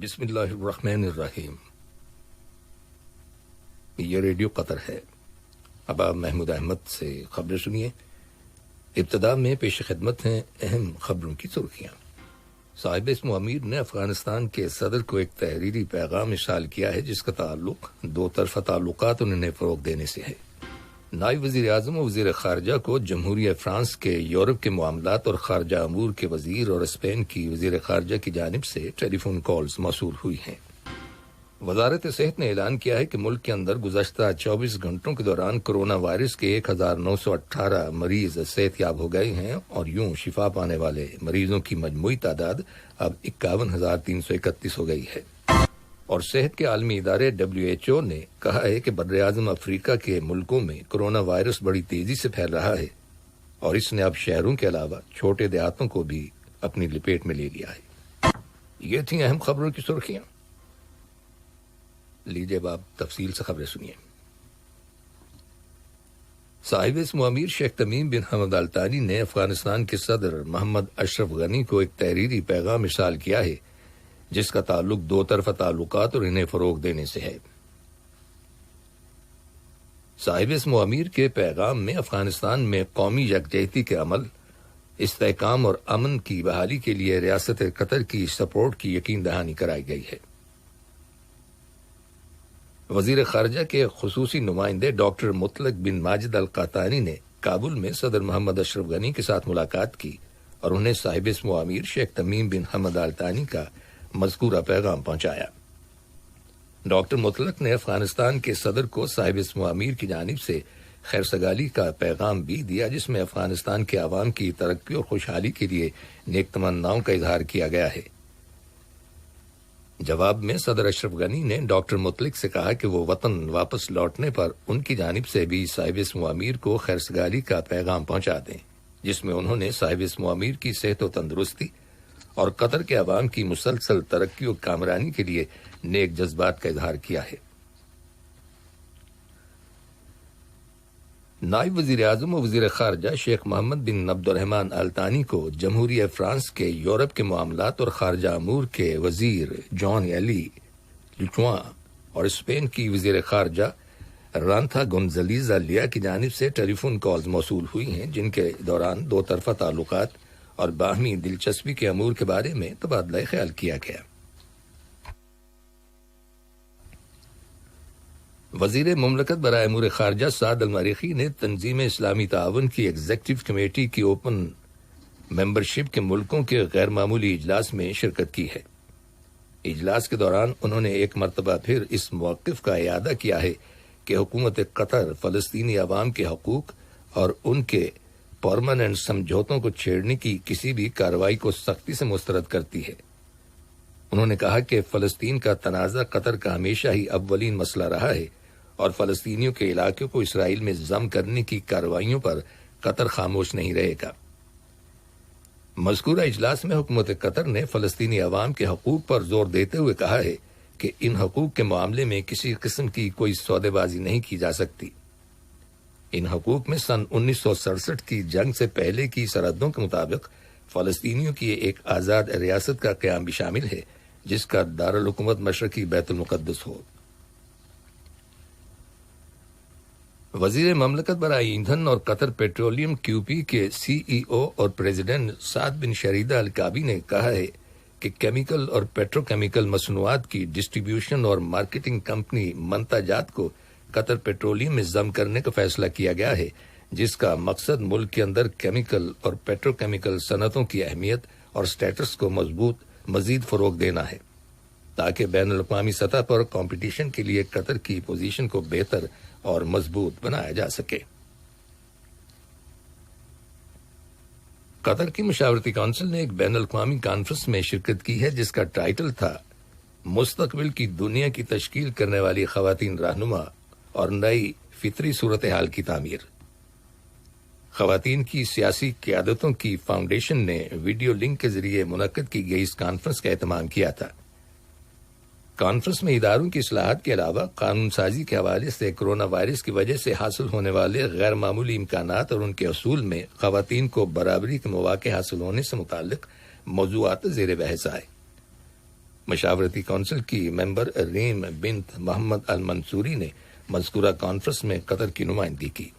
بسم اللہ الرحمن الرحیم۔ یہ ریڈیو قطر ہے۔ اب آپ محمود احمد سے خبریں سنیے۔ ابتدا میں پیش خدمت ہیں اہم خبروں کی سرخیاں۔ صاحب اسم امیر نے افغانستان کے صدر کو ایک تحریری پیغام ارسال کیا ہے جس کا تعلق دو طرفہ تعلقات اور انہیں فروغ دینے سے ہے۔ نائب وزیر اعظم و وزیر خارجہ کو جمہوریہ فرانس کے یورپ کے معاملات اور خارجہ امور کے وزیر اور اسپین کی وزیر خارجہ کی جانب سے ٹیلی فون کالز موصول ہوئی ہیں۔ وزارت صحت نے اعلان کیا ہے کہ ملک کے اندر گزشتہ 24 گھنٹوں کے دوران کرونا وائرس کے 1918 مریض صحت یاب ہو گئے ہیں اور یوں شفا پانے والے مریضوں کی مجموعی تعداد اب 51,331 ہو گئی ہے۔ اور صحت کے عالمی ادارے WHO نے کہا ہے کہ بر اعظم افریقہ کے ملکوں میں کرونا وائرس بڑی تیزی سے پھیل رہا ہے اور اس نے اب شہروں کے علاوہ چھوٹے دیہاتوں کو بھی اپنی لپیٹ میں لے لیا ہے۔ یہ تھیں اہم خبروں کی سرخیاں۔ لیجیے اب آپ تفصیل سے خبریں سنیے۔ صاحب اسم امیر شیخ تمیم بن حمد ال ثانی نے افغانستان کے صدر محمد اشرف غنی کو ایک تحریری پیغام ارسال کیا ہے جس کا تعلق دو طرفہ تعلقات اور انہیں فروغ دینے سے ہے۔ صاحب اسم امیر کے پیغام میں افغانستان میں قومی یکجہتی کے عمل، استحکام اور امن کی بحالی کے لیے ریاست قطر کی سپورٹ کی یقین دہانی کرائی گئی ہے۔ وزیر خارجہ کے خصوصی نمائندے ڈاکٹر مطلق بن ماجد القحطانی نے کابل میں صدر محمد اشرف غنی کے ساتھ ملاقات کی اور انہیں صاحب اسم امیر شیخ تمیم بن حمد ال ثانی کا مذکورہ پیغام پہنچایا۔ ڈاکٹر مطلق نے افغانستان کے صدر کو صاحب اسم امیر کی جانب سے خیرسگالی کا پیغام بھی دیا جس میں افغانستان کے عوام کی ترقی اور خوشحالی کے لیے نیک تمناؤں کا اظہار کیا گیا ہے۔ جواب میں صدر اشرف غنی نے ڈاکٹر مطلق سے کہا کہ وہ وطن واپس لوٹنے پر ان کی جانب سے بھی صاحب اسم امیر کو خیرسگالی کا پیغام پہنچا دیں، جس میں انہوں نے صاحب اسم امیر کی صحت و تندرستی اور قطر کے عوام کی مسلسل ترقی و کامرانی کے لیے نیک جذبات کا اظہار کیا ہے۔ نائب وزیر اعظم و وزیر خارجہ شیخ محمد بن عبد الرحمن ال ثانی کو جمہوریہ فرانس کے یورپ کے معاملات اور خارجہ امور کے وزیر جان ایلی لچواں اور اسپین کی وزیر خارجہ رانتھا گونزالیزا لیا کی جانب سے ٹیلی فون کالز موصول ہوئی ہیں جن کے دوران دو طرفہ تعلقات اور باہمی دلچسپی کے امور کے بارے میں تبادلہ خیال کیا گیا۔ وزیر مملکت برائے امور خارجہ سعد المریخی نے تنظیم اسلامی تعاون کی ایگزیکٹو کمیٹی کی اوپن ممبرشپ کے ملکوں کے غیر معمولی اجلاس میں شرکت کی ہے۔ اجلاس کے دوران انہوں نے ایک مرتبہ پھر اس موقف کا اعادہ کیا ہے کہ حکومت قطر فلسطینی عوام کے حقوق اور ان کے پرماننٹ سمجھوتوں کو چھیڑنے کی کسی بھی کارروائی کو سختی سے مسترد کرتی ہے۔ انہوں نے کہا کہ فلسطین کا تنازع قطر کا ہمیشہ ہی اولین مسئلہ رہا ہے اور فلسطینیوں کے علاقے کو اسرائیل میں ضم کرنے کی کارروائیوں پر قطر خاموش نہیں رہے گا۔ مذکورہ اجلاس میں حکومت قطر نے فلسطینی عوام کے حقوق پر زور دیتے ہوئے کہا ہے کہ ان حقوق کے معاملے میں کسی قسم کی کوئی سودے بازی نہیں کی جا سکتی۔ ان حقوق میں سن 1967 کی جنگ سے پہلے کی سرحدوں کے مطابق فلسطینیوں کی ایک آزاد ریاست کا قیام بھی شامل ہے جس کا دارالحکومت مشرقی بیت المقدس ہو۔ وزیر مملکت برائے ایندھن اور قطر پیٹرولیم QP کے CEO اور پریزیڈنٹ سعد بن شریدہ الکعبی نے کہا ہے کہ کیمیکل اور پیٹروکیمیکل مصنوعات کی ڈسٹریبیوشن اور مارکیٹنگ کمپنی منتجات کو قطر پیٹرولیم میں ضم کرنے کا فیصلہ کیا گیا ہے جس کا مقصد ملک کے اندر کیمیکل اور پیٹروکیمیکل صنعتوں کی اہمیت اور سٹیٹس کو مزید فروغ دینا ہے تاکہ بین الاقوامی سطح پر کمپٹیشن کے لیے قطر کی پوزیشن کو بہتر اور مضبوط بنایا جا سکے۔ قطر کی مشاورتی کونسل نے ایک بین الاقوامی کانفرنس میں شرکت کی ہے جس کا ٹائٹل تھا مستقبل کی دنیا کی تشکیل کرنے والی خواتین رہنما اور نئی فطری صورتحال کی تعمیر۔ خواتین کی سیاسی قیادتوں کی فاؤنڈیشن نے ویڈیو لنک کے ذریعے منعقد کی گئی اس کانفرنس کا اہتمام کیا تھا۔ کانفرنس میں اداروں کی اصلاحات کے علاوہ قانون سازی کے حوالے سے کرونا وائرس کی وجہ سے حاصل ہونے والے غیر معمولی امکانات اور ان کے حصول میں خواتین کو برابری کے مواقع حاصل ہونے سے متعلق موضوعات زیر بحث آئے۔ مشاورتی کونسل کی ممبر ریم بنت محمد المنصوری نے مذکورہ کانفرنس میں قطر کی نمائندگی کی۔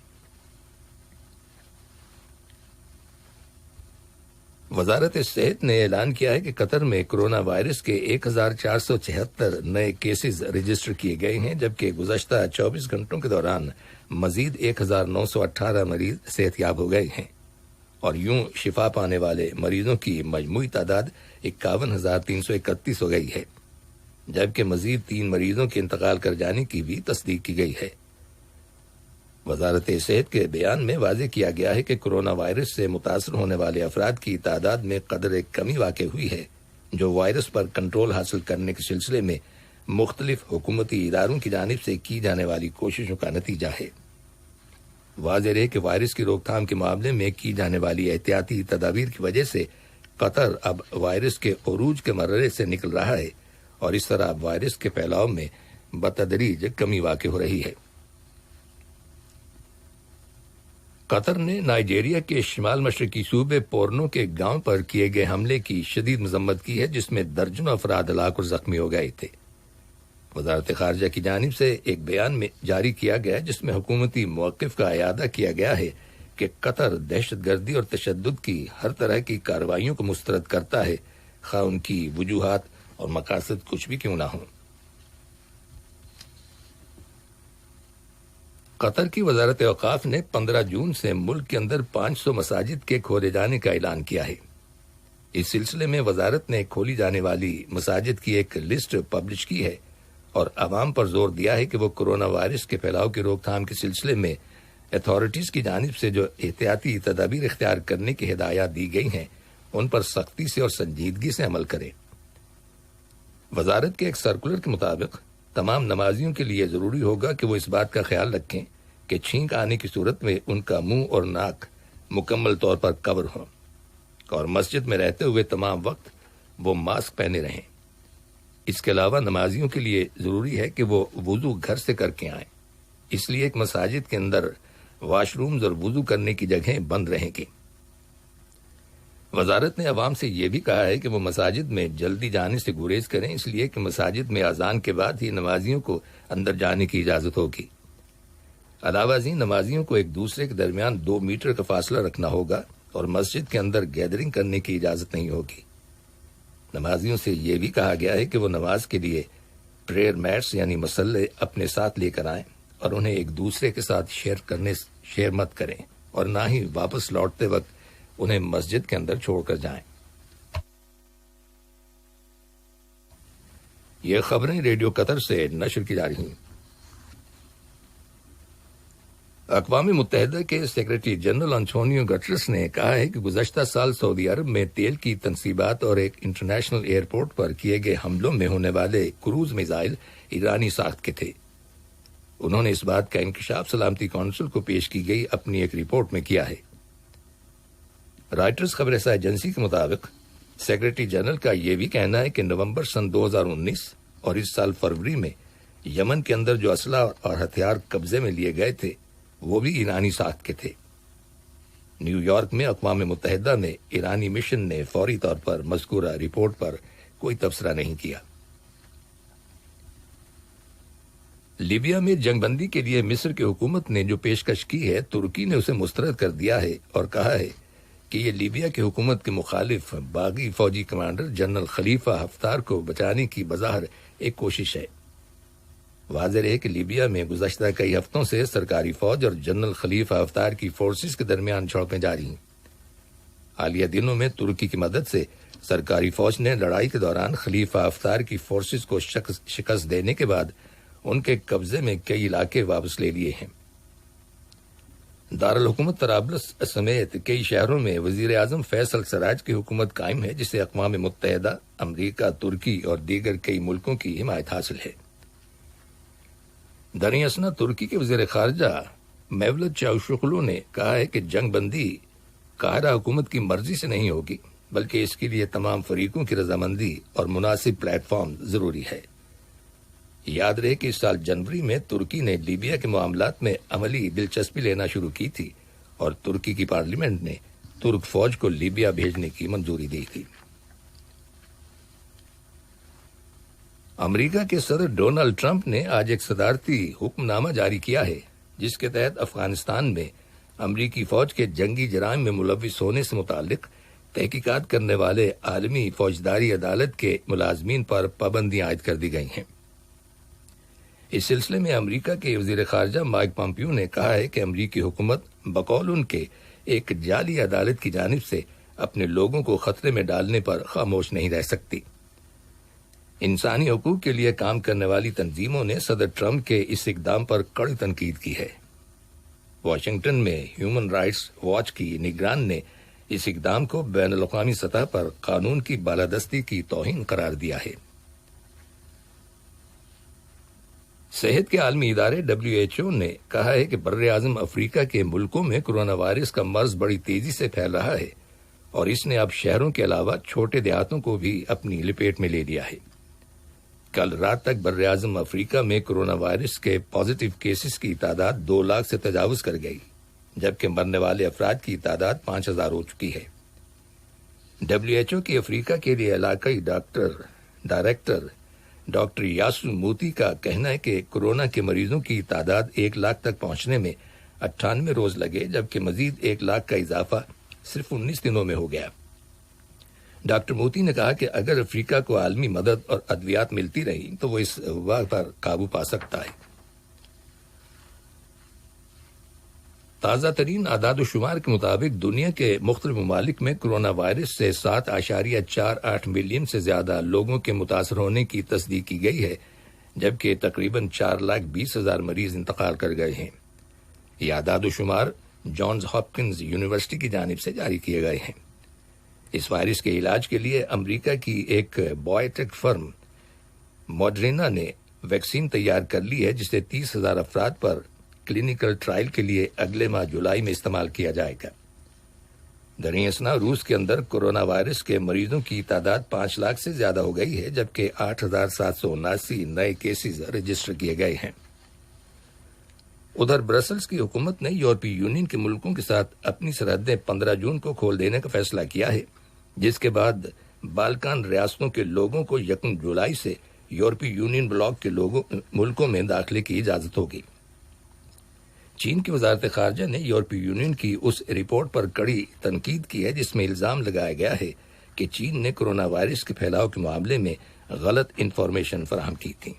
وزارت صحت نے اعلان کیا ہے کہ قطر میں کرونا وائرس کے 1476 نئے کیسز رجسٹر کیے گئے ہیں، جبکہ گزشتہ 24 گھنٹوں کے دوران مزید 1918 مریض صحت یاب ہو گئے ہیں، اور یوں شفا پانے والے مریضوں کی مجموعی تعداد 51,331 ہو گئی ہے، جبکہ مزید 3 مریضوں کے انتقال کر جانے کی بھی تصدیق کی گئی ہے۔ وزارت صحت کے بیان میں واضح کیا گیا ہے کہ کرونا وائرس سے متاثر ہونے والے افراد کی تعداد میں قدر کمی واقع ہوئی ہے، جو وائرس پر کنٹرول حاصل کرنے کے سلسلے میں مختلف حکومتی اداروں کی جانب سے کی جانے والی کوششوں کا نتیجہ ہے۔ واضح رہے کہ وائرس کی روک تھام کے معاملے میں کی جانے والی احتیاطی تدابیر کی وجہ سے قطر اب وائرس کے عروج کے مرحلے سے نکل رہا ہے، اور اس طرح اب وائرس کے پھیلاؤ میں بتدریج کمی واقع ہو رہی ہے۔ قطر نے نائجیریا کے شمال مشرقی صوبے پورنو کے گاؤں پر کیے گئے حملے کی شدید مذمت کی ہے، جس میں درجنوں افراد ہلاک اور زخمی ہو گئے تھے۔ وزارت خارجہ کی جانب سے ایک بیان میں جاری کیا گیا ہے، جس میں حکومتی موقف کا اعادہ کیا گیا ہے کہ قطر دہشت گردی اور تشدد کی ہر طرح کی کارروائیوں کو مسترد کرتا ہے، خواہ ان کی وجوہات اور مقاصد کچھ بھی کیوں نہ ہوں۔ قطر کی وزارت اوقاف نے 15 جون سے ملک کے اندر 500 مساجد کے کھولے جانے کا اعلان کیا ہے۔ اس سلسلے میں وزارت نے کھولی جانے والی مساجد کی ایک لسٹ پبلش کی ہے، اور عوام پر زور دیا ہے کہ وہ کرونا وائرس کے پھیلاؤ کی روک تھام کے سلسلے میں اتھارٹیز کی جانب سے جو احتیاطی تدابیر اختیار کرنے کی ہدایات دی گئی ہیں، ان پر سختی سے اور سنجیدگی سے عمل کریں۔ وزارت کے ایک سرکولر کے مطابق تمام نمازیوں کے لیے ضروری ہوگا کہ وہ اس بات کا خیال رکھیں کہ چھینک آنے کی صورت میں ان کا منہ اور ناک مکمل طور پر کور ہوں، اور مسجد میں رہتے ہوئے تمام وقت وہ ماسک پہنے رہیں۔ اس کے علاوہ نمازیوں کے لیے ضروری ہے کہ وہ وضو گھر سے کر کے آئیں، اس لیے ایک مساجد کے اندر واش رومز اور وضو کرنے کی جگہیں بند رہیں گی۔ وزارت نے عوام سے یہ بھی کہا ہے کہ وہ مساجد میں جلدی جانے سے گریز کریں، اس لیے کہ مساجد میں اذان کے بعد ہی نمازیوں کو اندر جانے کی اجازت ہوگی۔ علاوہ ازیں نمازیوں کو ایک دوسرے کے درمیان 2 میٹر کا فاصلہ رکھنا ہوگا، اور مسجد کے اندر گیدرنگ کرنے کی اجازت نہیں ہوگی۔ نمازیوں سے یہ بھی کہا گیا ہے کہ وہ نماز کے لیے پریئر میٹس یعنی مسلے اپنے ساتھ لے کر آئیں، اور انہیں ایک دوسرے کے ساتھ شیئر مت کریں، اور نہ ہی واپس لوٹتے وقت انہیں مسجد کے اندر چھوڑ کر جائیں۔ یہ خبریں ریڈیو قطر سے نشر کی جا رہی ہیں۔ اقوام متحدہ کے سیکرٹری جنرل انٹونیو گٹرس نے کہا ہے کہ گزشتہ سال سعودی عرب میں تیل کی تنصیبات اور ایک انٹرنیشنل ایئرپورٹ پر کیے گئے حملوں میں ہونے والے کروز میزائل ایرانی ساخت کے تھے۔ انہوں نے اس بات کا انکشاف سلامتی کونسل کو پیش کی گئی اپنی ایک رپورٹ میں کیا ہے۔ رائٹرز خبر رساں ایجنسی کے مطابق سیکرٹری جنرل کا یہ بھی کہنا ہے کہ نومبر سن 2019 اور اس سال فروری میں یمن کے اندر جو اسلحہ اور ہتھیار قبضے میں لیے گئے تھے وہ بھی ایرانی ساخت کے تھے۔ نیو یارک میں اقوام متحدہ میں ایرانی مشن نے فوری طور پر مذکورہ رپورٹ پر کوئی تبصرہ نہیں کیا۔ لیبیا میں جنگ بندی کے لیے مصر کی حکومت نے جو پیشکش کی ہے، ترکی نے اسے مسترد کر دیا ہے اور کہا ہے کہ یہ لیبیا کی حکومت کے مخالف باغی فوجی کمانڈر جنرل خلیفہ حفتار کو بچانے کی بظاہر ایک کوشش ہے۔ واضح رہے کہ لیبیا میں گزشتہ کئی ہفتوں سے سرکاری فوج اور جنرل خلیفہ حفتار کی فورسز کے درمیان جھڑپیں جاری ہیں۔ حالیہ دنوں میں ترکی کی مدد سے سرکاری فوج نے لڑائی کے دوران خلیفہ حفتار کی فورسز کو شکست دینے کے بعد ان کے قبضے میں کئی علاقے واپس لے لیے ہیں۔ دارالحکومت طرابلس سمیت کئی شہروں میں وزیر اعظم فیصل سراج کی حکومت قائم ہے، جسے اقوام متحدہ، امریکہ، ترکی اور دیگر کئی ملکوں کی حمایت حاصل ہے۔ دریں اثنا ترکی کے وزیر خارجہ میولت چاوشوغلو نے کہا ہے کہ جنگ بندی قاہرہ حکومت کی مرضی سے نہیں ہوگی، بلکہ اس کے لیے تمام فریقوں کی رضامندی اور مناسب پلیٹ فارم ضروری ہے۔ یاد رہے کہ اس سال جنوری میں ترکی نے لیبیا کے معاملات میں عملی دلچسپی لینا شروع کی تھی، اور ترکی کی پارلیمنٹ نے ترک فوج کو لیبیا بھیجنے کی منظوری دی تھی۔ امریکہ کے صدر ڈونلڈ ٹرمپ نے آج ایک صدارتی حکم نامہ جاری کیا ہے جس کے تحت افغانستان میں امریکی فوج کے جنگی جرائم میں ملوث ہونے سے متعلق تحقیقات کرنے والے عالمی فوجداری عدالت کے ملازمین پر پابندیاں عائد کر دی گئی ہیں۔ اس سلسلے میں امریکہ کے وزیر خارجہ مائک پومپیو نے کہا ہے کہ امریکی حکومت بقول ان کے ایک جعلی عدالت کی جانب سے اپنے لوگوں کو خطرے میں ڈالنے پر خاموش نہیں رہ سکتی۔ انسانی حقوق کے لیے کام کرنے والی تنظیموں نے صدر ٹرمپ کے اس اقدام پر کڑی تنقید کی ہے۔ واشنگٹن میں ہیومن رائٹس واچ کی نگران نے اس اقدام کو بین الاقوامی سطح پر قانون کی بالادستی کی توہین قرار دیا ہے۔ صحت کے عالمی ادارے WHO نے کہا ہے کہ بر اعظم افریقہ کے ملکوں میں کورونا وائرس کا مرض بڑی تیزی سے پھیل رہا ہے اور اس نے اب شہروں کے علاوہ چھوٹے دیہاتوں کو بھی اپنی لپیٹ میں لے لیا ہے۔ کل رات تک بر اعظم افریقہ میں کورونا وائرس کے پازیٹو کیسز کی تعداد 2 لاکھ سے تجاوز کر گئی، جبکہ مرنے والے افراد کی تعداد 5000 ہو چکی ہے۔ WHO کی افریقہ کے لیے علاقائی ڈائریکٹر ڈاکٹر یاسو موتی کا کہنا ہے کہ کورونا کے مریضوں کی تعداد 1 لاکھ تک پہنچنے میں 98 روز لگے، جبکہ مزید 1 لاکھ کا اضافہ صرف 19 دنوں میں ہو گیا۔ ڈاکٹر موتی نے کہا کہ اگر افریقہ کو عالمی مدد اور ادویات ملتی رہی تو وہ اس وبا پر قابو پا سکتا ہے۔ تازہ ترین اعداد و شمار کے مطابق دنیا کے مختلف ممالک میں کورونا وائرس سے 7.48 ملین سے زیادہ لوگوں کے متاثر ہونے کی تصدیق کی گئی ہے، جبکہ تقریباً 4,20,000 مریض انتقال کر گئے ہیں۔ یہ اعداد و شمار جانز ہاپکنز یونیورسٹی کی جانب سے جاری کیے گئے ہیں۔ اس وائرس کے علاج کے لیے امریکہ کی ایک بائیوٹیک فرم موڈرنا نے ویکسین تیار کر لی ہے، جسے 30,000 افراد پر کلینکل ٹرائل کے لیے اگلے ماہ جولائی میں استعمال کیا جائے گا۔ دریں اثنا روس کے اندر کورونا وائرس کے مریضوں کی تعداد 5 لاکھ سے زیادہ ہو گئی ہے، جبکہ 8,779 نئے کیسز رجسٹر کیے گئے ہیں۔ ادھر برسلز کی حکومت نے یورپی یونین کے ملکوں کے ساتھ اپنی سرحدیں 15 جون کو کھول دینے کا فیصلہ کیا ہے، جس کے بعد بالکان ریاستوں کے لوگوں کو 1 جولائی سے یورپی یونین بلاک کے ملکوں میں داخلے کی اجازت ہوگی۔ چین کی وزارت خارجہ نے یورپی یونین کی اس رپورٹ پر کڑی تنقید کی ہے جس میں الزام لگایا گیا ہے کہ چین نے کورونا وائرس کے پھیلاؤ کے معاملے میں غلط انفارمیشن فراہم کی تھی۔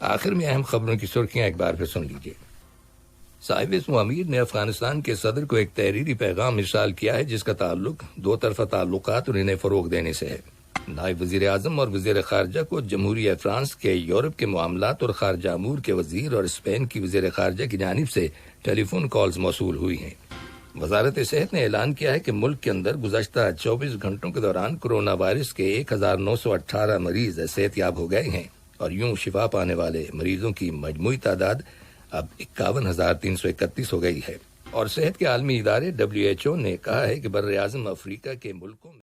آخر میں اہم خبروں کی سرخیاں ایک بار پھر سن لیجیے۔ صاحب اسم امیر نے افغانستان کے صدر کو ایک تحریری پیغام ارسال کیا ہے جس کا تعلق 2 طرفہ تعلقات اور انہیں فروغ دینے سے ہے۔ نائب وزیر اعظم اور وزیر خارجہ کو جمہوریہ فرانس کے یورپ کے معاملات اور خارجہ امور کے وزیر اور اسپین کی وزیر خارجہ کی جانب سے ٹیلی فون کالز موصول ہوئی ہیں۔ وزارت صحت نے اعلان کیا ہے کہ ملک کے اندر گزشتہ 24 گھنٹوں کے دوران کورونا وائرس کے 1918 مریض صحت یاب ہو گئے ہیں اور یوں شفا پانے والے مریضوں کی مجموعی تعداد اب 51,331 ہو گئی ہے۔ اور صحت کے عالمی ادارے WHO نے کہا ہے کہ بر اعظم افریقہ کے ملکوں میں